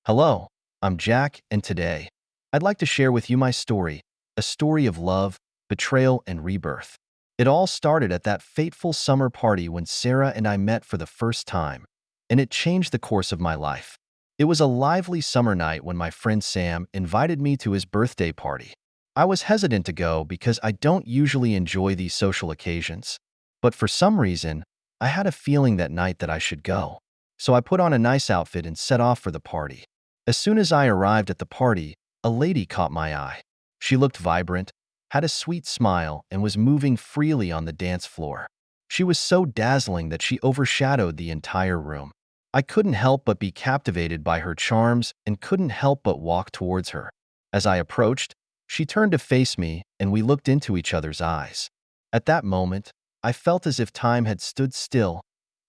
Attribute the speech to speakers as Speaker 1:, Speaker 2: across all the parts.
Speaker 1: Hello, I'm Jack, and today, I'd like to share with you my story, a story of love, betrayal, and rebirth. It all started at that fateful summer party when Sarah and I met for the first time, and it changed the course of my life. It was a lively summer night when my friend Sam invited me to his birthday party. I was hesitant to go because I don't usually enjoy these social occasions, but for some reason, I had a feeling that night that I should go. So I put on a nice outfit and set off for the party. As soon as I arrived at the party, a lady caught my eye. She looked vibrant, had a sweet smile, and was moving freely on the dance floor. She was so dazzling that she overshadowed the entire room. I couldn't help but be captivated by her charms and couldn't help but walk towards her. As I approached, she turned to face me and we looked into each other's eyes. At that moment, I felt as if time had stood still.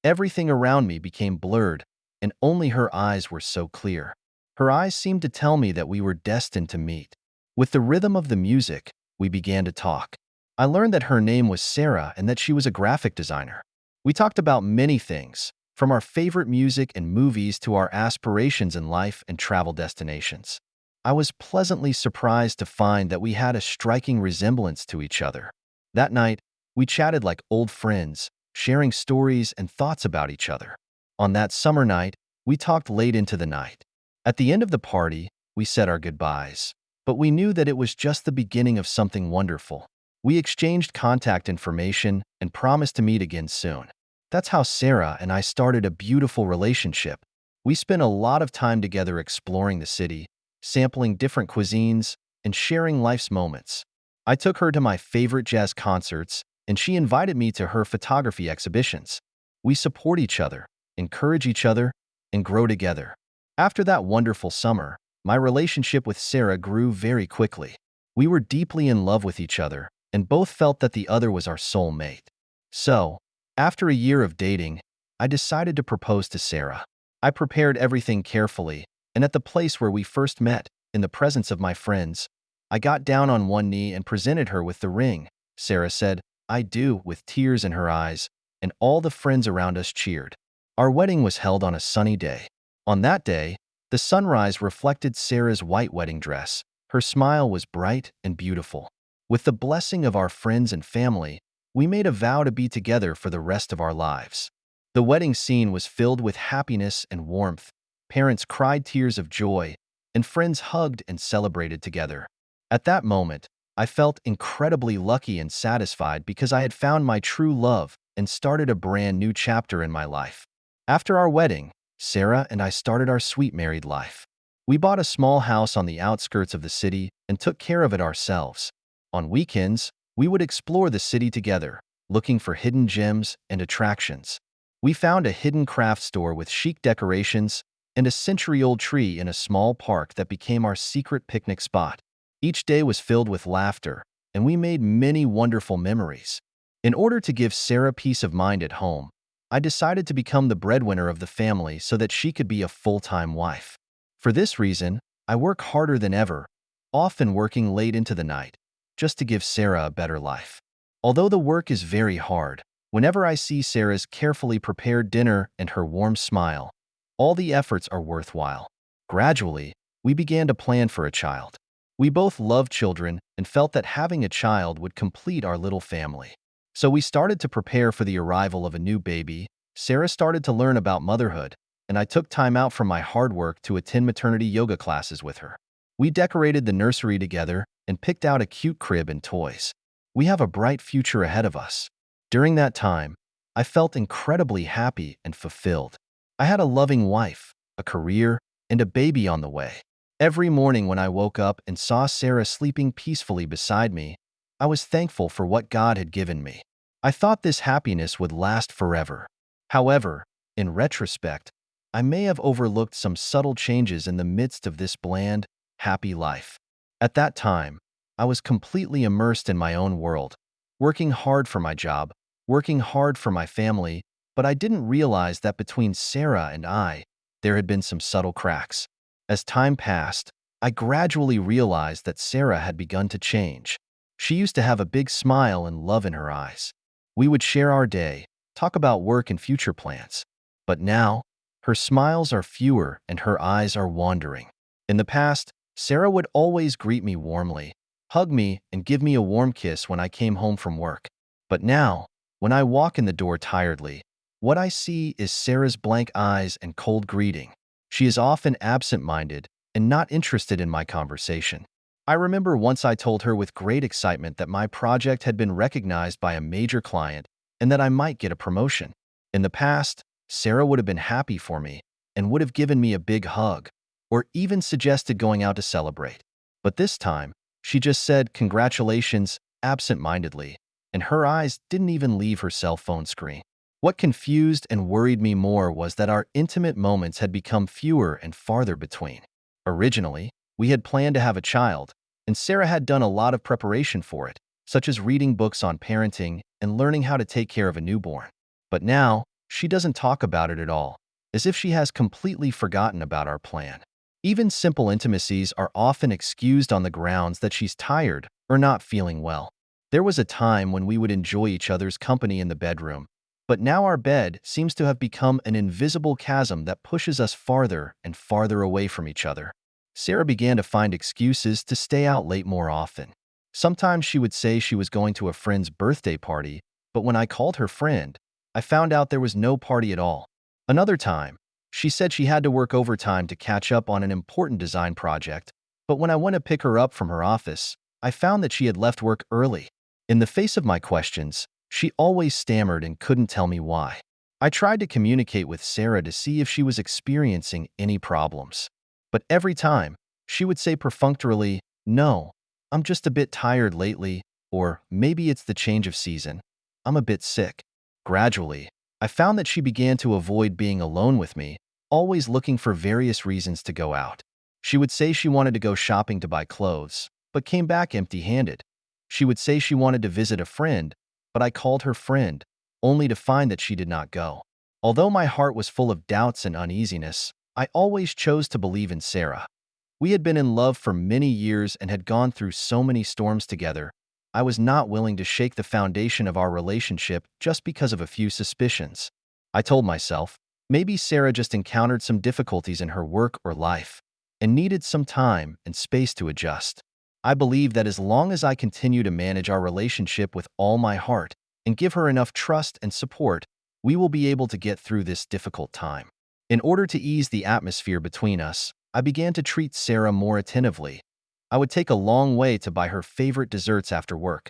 Speaker 1: Everything around me became blurred, and only her eyes were so clear. Her eyes seemed to tell me that we were destined to meet. With the rhythm of the music, we began to talk. I learned that her name was Sarah and that she was a graphic designer. We talked about many things, from our favorite music and movies to our aspirations in life and travel destinations. I was pleasantly surprised to find that we had a striking resemblance to each other. That night, we chatted like old friends, sharing stories and thoughts about each other. On that summer night, we talked late into the night. At the end of the party, we said our goodbyes, but we knew that it was just the beginning of something wonderful. We exchanged contact information and promised to meet again soon. That's how Sarah and I started a beautiful relationship. We spent a lot of time together exploring the city, sampling different cuisines, and sharing life's moments. I took her to my favorite jazz concerts, and she invited me to her photography exhibitions. We support each other, encourage each other, and grow together. After that wonderful summer, my relationship with Sarah grew very quickly. We were deeply in love with each other, and both felt that the other was our soul mate. So, after a year of dating, I decided to propose to Sarah. I prepared everything carefully, and at the place where we first met, in the presence of my friends, I got down on one knee and presented her with the ring. Sarah said, "I do," with tears in her eyes, and all the friends around us cheered. Our wedding was held on a sunny day. On that day, the sunrise reflected Sarah's white wedding dress. Her smile was bright and beautiful. With the blessing of our friends and family, we made a vow to be together for the rest of our lives. The wedding scene was filled with happiness and warmth. Parents cried tears of joy, and friends hugged and celebrated together. At that moment, I felt incredibly lucky and satisfied because I had found my true love and started a brand new chapter in my life. After our wedding, Sarah and I started our sweet married life. We bought a small house on the outskirts of the city and took care of it ourselves. On weekends, we would explore the city together, looking for hidden gems and attractions. We found a hidden craft store with chic decorations and a century-old tree in a small park that became our secret picnic spot. Each day was filled with laughter, and we made many wonderful memories. In order to give Sarah peace of mind at home, I decided to become the breadwinner of the family so that she could be a full-time wife. For this reason, I work harder than ever, often working late into the night, just to give Sarah a better life. Although the work is very hard, whenever I see Sarah's carefully prepared dinner and her warm smile, all the efforts are worthwhile. Gradually, we began to plan for a child. We both loved children and felt that having a child would complete our little family. So we started to prepare for the arrival of a new baby. Sarah started to learn about motherhood, and I took time out from my hard work to attend maternity yoga classes with her. We decorated the nursery together and picked out a cute crib and toys. We have a bright future ahead of us. During that time, I felt incredibly happy and fulfilled. I had a loving wife, a career, and a baby on the way. Every morning when I woke up and saw Sarah sleeping peacefully beside me, I was thankful for what God had given me. I thought this happiness would last forever. However, in retrospect, I may have overlooked some subtle changes in the midst of this bland, happy life. At that time, I was completely immersed in my own world, working hard for my job, working hard for my family, but I didn't realize that between Sarah and I, there had been some subtle cracks. As time passed, I gradually realized that Sarah had begun to change. She used to have a big smile and love in her eyes. We would share our day, talk about work and future plans. But now, Her smiles are fewer and her eyes are wandering. In the past, Sarah would always greet me warmly, hug me, and give me a warm kiss when I came home from work. But now, when I walk in the door tiredly, what I see is Sarah's blank eyes and cold greeting. She is often absent-minded and not interested in my conversation. I remember once I told her with great excitement that my project had been recognized by a major client and that I might get a promotion. In the past, Sarah would have been happy for me and would have given me a big hug or even suggested going out to celebrate. But this time, she just said congratulations absent-mindedly, and her eyes didn't even leave her cell phone screen. What confused and worried me more was that our intimate moments had become fewer and farther between. Originally, we had planned to have a child, and Sarah had done a lot of preparation for it, such as reading books on parenting and learning how to take care of a newborn. But now, she doesn't talk about it at all, as if she has completely forgotten about our plan. Even simple intimacies are often excused on the grounds that she's tired or not feeling well. There was a time when we would enjoy each other's company in the bedroom, but now our bed seems to have become an invisible chasm that pushes us farther and farther away from each other. Sarah began to find excuses to stay out late more often. Sometimes she would say she was going to a friend's birthday party, but when I called her friend, I found out there was no party at all. Another time, she said she had to work overtime to catch up on an important design project, but when I went to pick her up from her office, I found that she had left work early. In the face of my questions, she always stammered and couldn't tell me why. I tried to communicate with Sarah to see if she was experiencing any problems. But every time, she would say perfunctorily, "No, I'm just a bit tired lately," or "Maybe it's the change of season. I'm a bit sick." Gradually, I found that she began to avoid being alone with me, always looking for various reasons to go out. She would say she wanted to go shopping to buy clothes, but came back empty-handed. She would say she wanted to visit a friend, but I called her friend, only to find that she did not go. Although my heart was full of doubts and uneasiness, I always chose to believe in Sarah. We had been in love for many years and had gone through so many storms together. I was not willing to shake the foundation of our relationship just because of a few suspicions. I told myself, maybe Sarah just encountered some difficulties in her work or life and needed some time and space to adjust. I believe that as long as I continue to manage our relationship with all my heart and give her enough trust and support, we will be able to get through this difficult time. In order to ease the atmosphere between us, I began to treat Sarah more attentively. I would take a long way to buy her favorite desserts after work.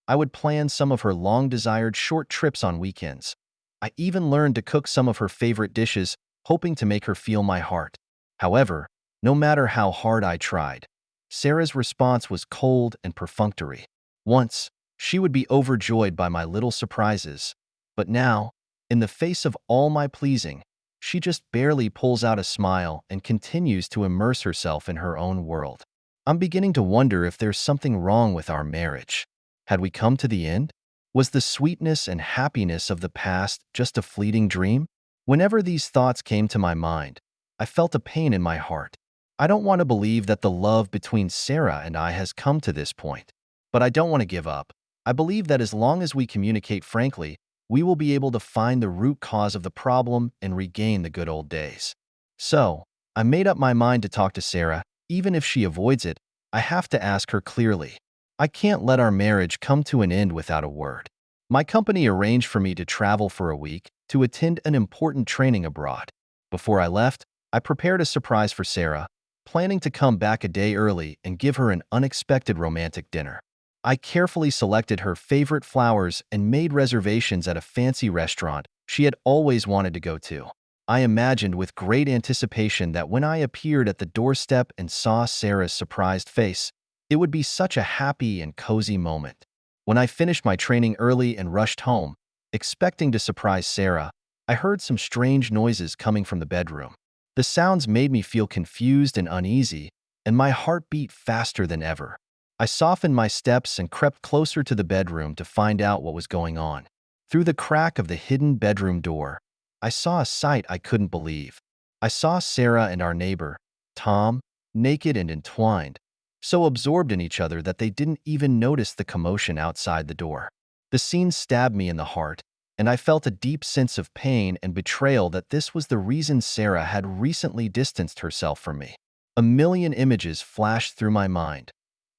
Speaker 1: I would plan some of her long-desired short trips on weekends. I even learned to cook some of her favorite dishes, hoping to make her feel my heart. However, no matter how hard I tried, Sarah's response was cold and perfunctory. Once, she would be overjoyed by my little surprises, but now, in the face of all my pleasing, she just barely pulls out a smile and continues to immerse herself in her own world. I'm beginning to wonder if there's something wrong with our marriage. Had we come to the end? Was the sweetness and happiness of the past just a fleeting dream? Whenever these thoughts came to my mind, I felt a pain in my heart. I don't want to believe that the love between Sarah and I has come to this point, but I don't want to give up. I believe that as long as we communicate frankly, we will be able to find the root cause of the problem and regain the good old days. So, I made up my mind to talk to Sarah. Even if she avoids it, I have to ask her clearly. I can't let our marriage come to an end without a word. My company arranged for me to travel for a week to attend an important training abroad. Before I left, I prepared a surprise for Sarah, planning to come back a day early and give her an unexpected romantic dinner. I carefully selected her favorite flowers and made reservations at a fancy restaurant she had always wanted to go to. I imagined with great anticipation that when I appeared at the doorstep and saw Sarah's surprised face, it would be such a happy and cozy moment. When I finished my training early and rushed home, expecting to surprise Sarah, I heard some strange noises coming from the bedroom. The sounds made me feel confused and uneasy, and my heart beat faster than ever. I softened my steps and crept closer to the bedroom to find out what was going on. Through the crack of the hidden bedroom door, I saw a sight I couldn't believe. I saw Sarah and our neighbor, Tom, naked and entwined, so absorbed in each other that they didn't even notice the commotion outside the door. The scene stabbed me in the heart, and I felt a deep sense of pain and betrayal that this was the reason Sarah had recently distanced herself from me. A million images flashed through my mind.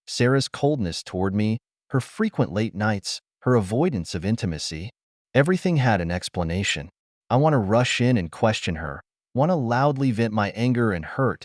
Speaker 1: Sarah's coldness toward me, her frequent late nights, her avoidance of intimacy. Everything had an explanation. I want to rush in and question her, want to loudly vent my anger and hurt,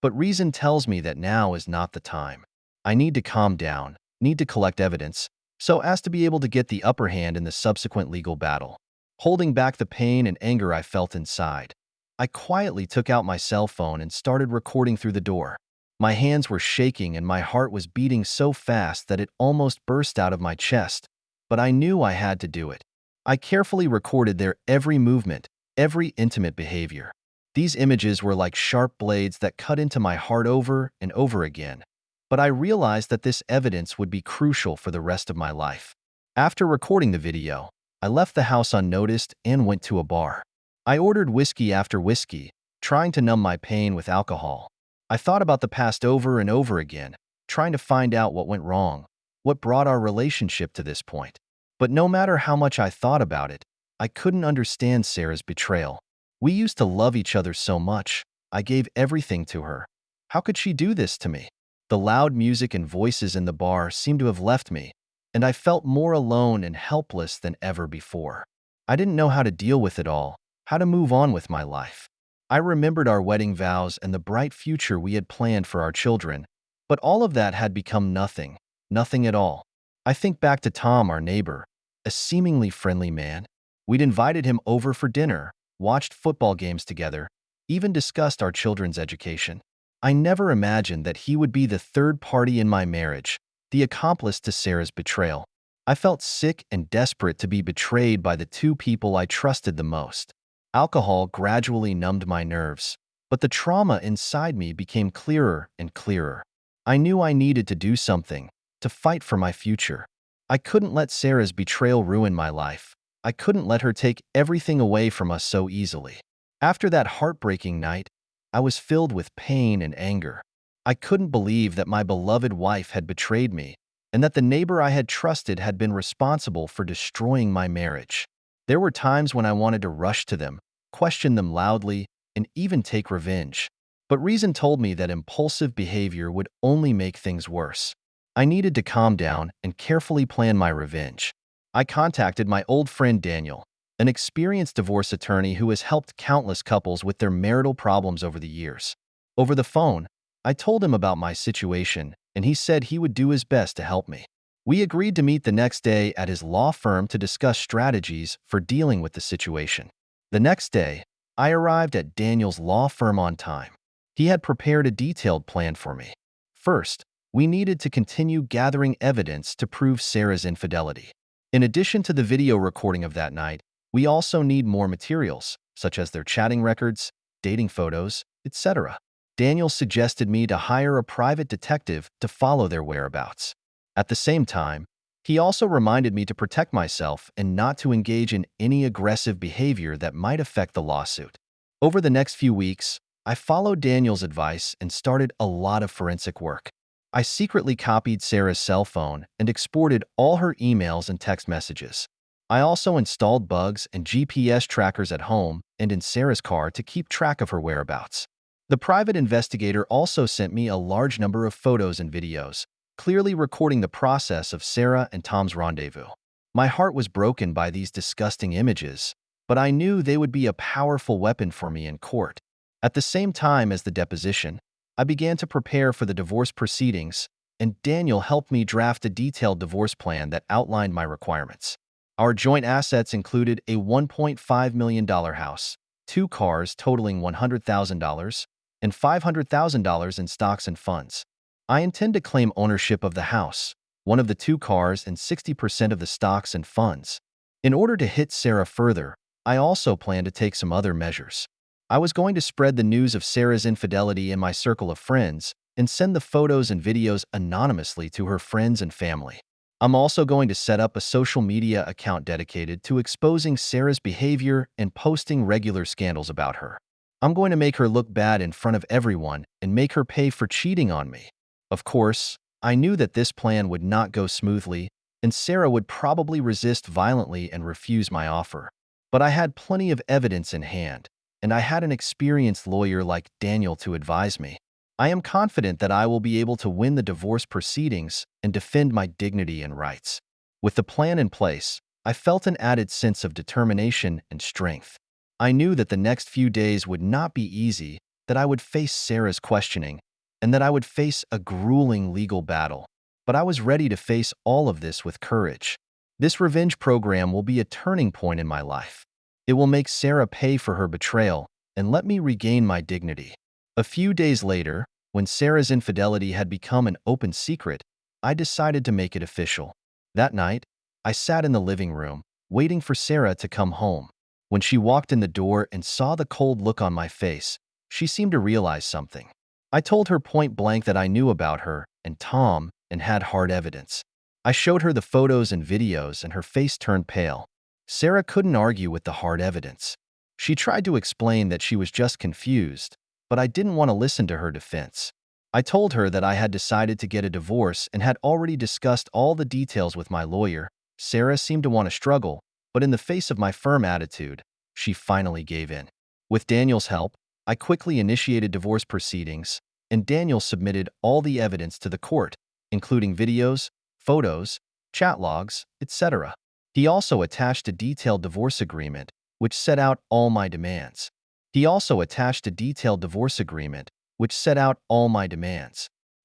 Speaker 1: but reason tells me that now is not the time. I need to calm down, need to collect evidence, so as to be able to get the upper hand in the subsequent legal battle. Holding back the pain and anger I felt inside, I quietly took out my cell phone and started recording through the door. My hands were shaking and my heart was beating so fast that it almost burst out of my chest, but I knew I had to do it. I carefully recorded their every movement, every intimate behavior. These images were like sharp blades that cut into my heart over and over again. But I realized that this evidence would be crucial for the rest of my life. After recording the video, I left the house unnoticed and went to a bar. I ordered whiskey after whiskey, trying to numb my pain with alcohol. I thought about the past over and over again, trying to find out what went wrong, what brought our relationship to this point. But no matter how much I thought about it, I couldn't understand Sarah's betrayal. We used to love each other so much. I gave everything to her. How could she do this to me? The loud music and voices in the bar seemed to have left me, and I felt more alone and helpless than ever before. I didn't know how to deal with it all, how to move on with my life. I remembered our wedding vows and the bright future we had planned for our children, but all of that had become nothing, nothing at all. I think back to Tom, our neighbor, a seemingly friendly man. We'd invited him over for dinner, watched football games together, even discussed our children's education. I never imagined that he would be the third party in my marriage, the accomplice to Sarah's betrayal. I felt sick and desperate to be betrayed by the two people I trusted the most. Alcohol gradually numbed my nerves, but the trauma inside me became clearer and clearer. I knew I needed to do something, to fight for my future. I couldn't let Sarah's betrayal ruin my life. I couldn't let her take everything away from us so easily. After that heartbreaking night, I was filled with pain and anger. I couldn't believe that my beloved wife had betrayed me, and that the neighbor I had trusted had been responsible for destroying my marriage. There were times when I wanted to rush to them, question them loudly, and even take revenge. But reason told me that impulsive behavior would only make things worse. I needed to calm down and carefully plan my revenge. I contacted my old friend Daniel, an experienced divorce attorney who has helped countless couples with their marital problems over the years. Over the phone, I told him about my situation, and he said he would do his best to help me. We agreed to meet the next day at his law firm to discuss strategies for dealing with the situation. The next day, I arrived at Daniel's law firm on time. He had prepared a detailed plan for me. First, we needed to continue gathering evidence to prove Sarah's infidelity. In addition to the video recording of that night, we also need more materials, such as their chatting records, dating photos, etc. Daniel suggested me to hire a private detective to follow their whereabouts. At the same time, he also reminded me to protect myself and not to engage in any aggressive behavior that might affect the lawsuit. Over the next few weeks, I followed Daniel's advice and started a lot of forensic work. I secretly copied Sarah's cell phone and exported all her emails and text messages. I also installed bugs and GPS trackers at home and in Sarah's car to keep track of her whereabouts. The private investigator also sent me a large number of photos and videos, clearly recording the process of Sarah and Tom's rendezvous. My heart was broken by these disgusting images, but I knew they would be a powerful weapon for me in court. At the same time as the deposition, I began to prepare for the divorce proceedings, and Daniel helped me draft a detailed divorce plan that outlined my requirements. Our joint assets included a $1.5 million house, 2 cars totaling $100,000, and $500,000 in stocks and funds. I intend to claim ownership of the house, one of the 2 cars, and 60% of the stocks and funds. In order to hit Sarah further, I also plan to take some other measures. I was going to spread the news of Sarah's infidelity in my circle of friends and send the photos and videos anonymously to her friends and family. I'm also going to set up a social media account dedicated to exposing Sarah's behavior and posting regular scandals about her. I'm going to make her look bad in front of everyone and make her pay for cheating on me. Of course, I knew that this plan would not go smoothly, and Sarah would probably resist violently and refuse my offer. But I had plenty of evidence in hand, and I had an experienced lawyer like Daniel to advise me. I am confident that I will be able to win the divorce proceedings and defend my dignity and rights. With the plan in place, I felt an added sense of determination and strength. I knew that the next few days would not be easy, that I would face Sarah's questioning, and that I would face a grueling legal battle. But I was ready to face all of this with courage. This revenge program will be a turning point in my life. It will make Sarah pay for her betrayal and let me regain my dignity. A few days later, when Sarah's infidelity had become an open secret, I decided to make it official. That night, I sat in the living room, waiting for Sarah to come home. When she walked in the door and saw the cold look on my face, she seemed to realize something. I told her point blank that I knew about her and Tom and had hard evidence. I showed her the photos and videos, and her face turned pale. Sarah couldn't argue with the hard evidence. She tried to explain that she was just confused, but I didn't want to listen to her defense. I told her that I had decided to get a divorce and had already discussed all the details with my lawyer. Sarah seemed to want to struggle, but in the face of my firm attitude, she finally gave in. With Daniel's help, I quickly initiated divorce proceedings, and Daniel submitted all the evidence to the court, including videos, photos, chat logs, etc. He also attached a detailed divorce agreement, which set out all my demands.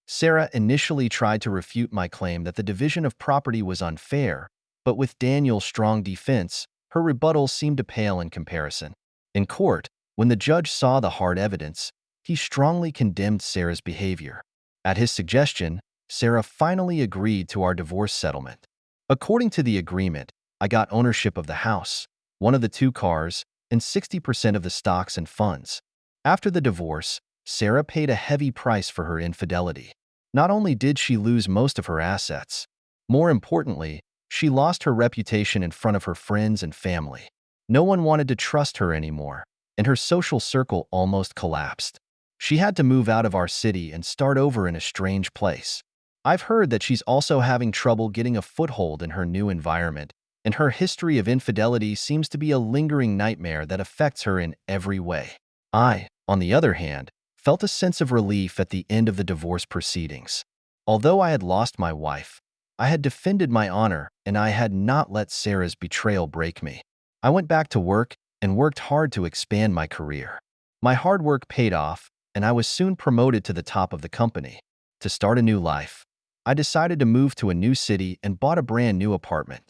Speaker 1: Sarah initially tried to refute my claim that the division of property was unfair, but with Daniel's strong defense, her rebuttal seemed to pale in comparison. In court, when the judge saw the hard evidence, he strongly condemned Sarah's behavior. At his suggestion, Sarah finally agreed to our divorce settlement. According to the agreement, I got ownership of the house, one of the 2 cars, and 60% of the stocks and funds. After the divorce, Sarah paid a heavy price for her infidelity. Not only did she lose most of her assets, more importantly, she lost her reputation in front of her friends and family. No one wanted to trust her anymore, and her social circle almost collapsed. She had to move out of our city and start over in a strange place. I've heard that she's also having trouble getting a foothold in her new environment, and her history of infidelity seems to be a lingering nightmare that affects her in every way. I, on the other hand, felt a sense of relief at the end of the divorce proceedings. Although I had lost my wife, I had defended my honor, and I had not let Sarah's betrayal break me. I went back to work and worked hard to expand my career. My hard work paid off, and I was soon promoted to the top of the company. To start a new life, I decided to move to a new city and bought a brand new apartment.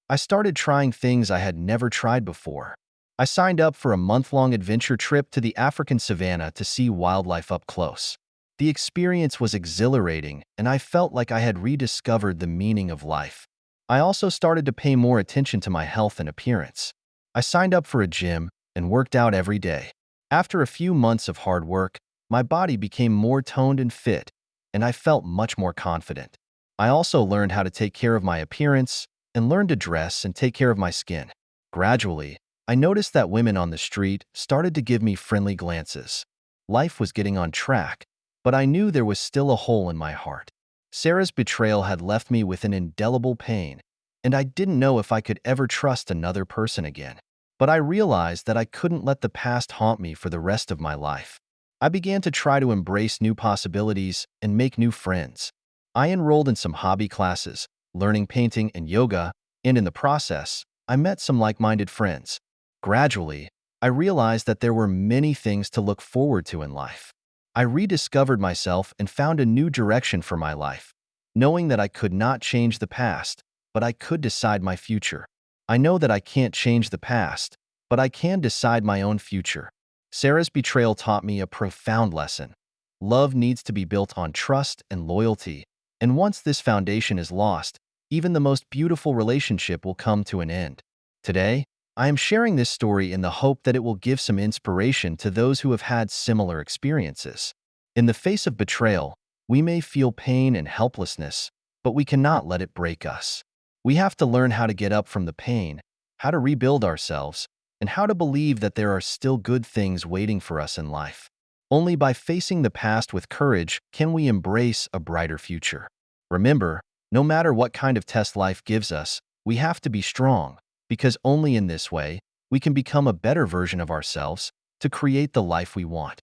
Speaker 1: I started trying things I had never tried before. I signed up for a month-long adventure trip to the African savannah to see wildlife up close. The experience was exhilarating, and I felt like I had rediscovered the meaning of life. I also started to pay more attention to my health and appearance. I signed up for a gym and worked out every day. After a few months of hard work, my body became more toned and fit, and I felt much more confident. I also learned how to take care of my appearance and learned to dress and take care of my skin. Gradually, I noticed that women on the street started to give me friendly glances. Life was getting on track, but I knew there was still a hole in my heart. Sarah's betrayal had left me with an indelible pain, and I didn't know if I could ever trust another person again. But I realized that I couldn't let the past haunt me for the rest of my life. I began to try to embrace new possibilities and make new friends. I enrolled in some hobby classes, learning painting and yoga, and in the process, I met some like-minded friends. Gradually, I realized that there were many things to look forward to in life. I rediscovered myself and found a new direction for my life, knowing that I could not change the past, but I could decide my future. I know that I can't change the past, but I can decide my own future. Sarah's betrayal taught me a profound lesson. Love needs to be built on trust and loyalty, and once this foundation is lost, even the most beautiful relationship will come to an end. Today, I am sharing this story in the hope that it will give some inspiration to those who have had similar experiences. In the face of betrayal, we may feel pain and helplessness, but we cannot let it break us. We have to learn how to get up from the pain, how to rebuild ourselves, and how to believe that there are still good things waiting for us in life. Only by facing the past with courage can we embrace a brighter future. Remember, No matter what kind of test life gives us, we have to be strong, because only in this way we can become a better version of ourselves to create the life we want.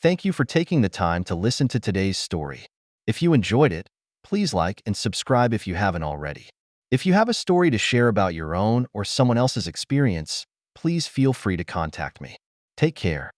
Speaker 1: Thank you for taking the time to listen to today's story. If you enjoyed it, please like and subscribe if you haven't already. If you have a story to share about your own or someone else's experience, please feel free to contact me. Take care.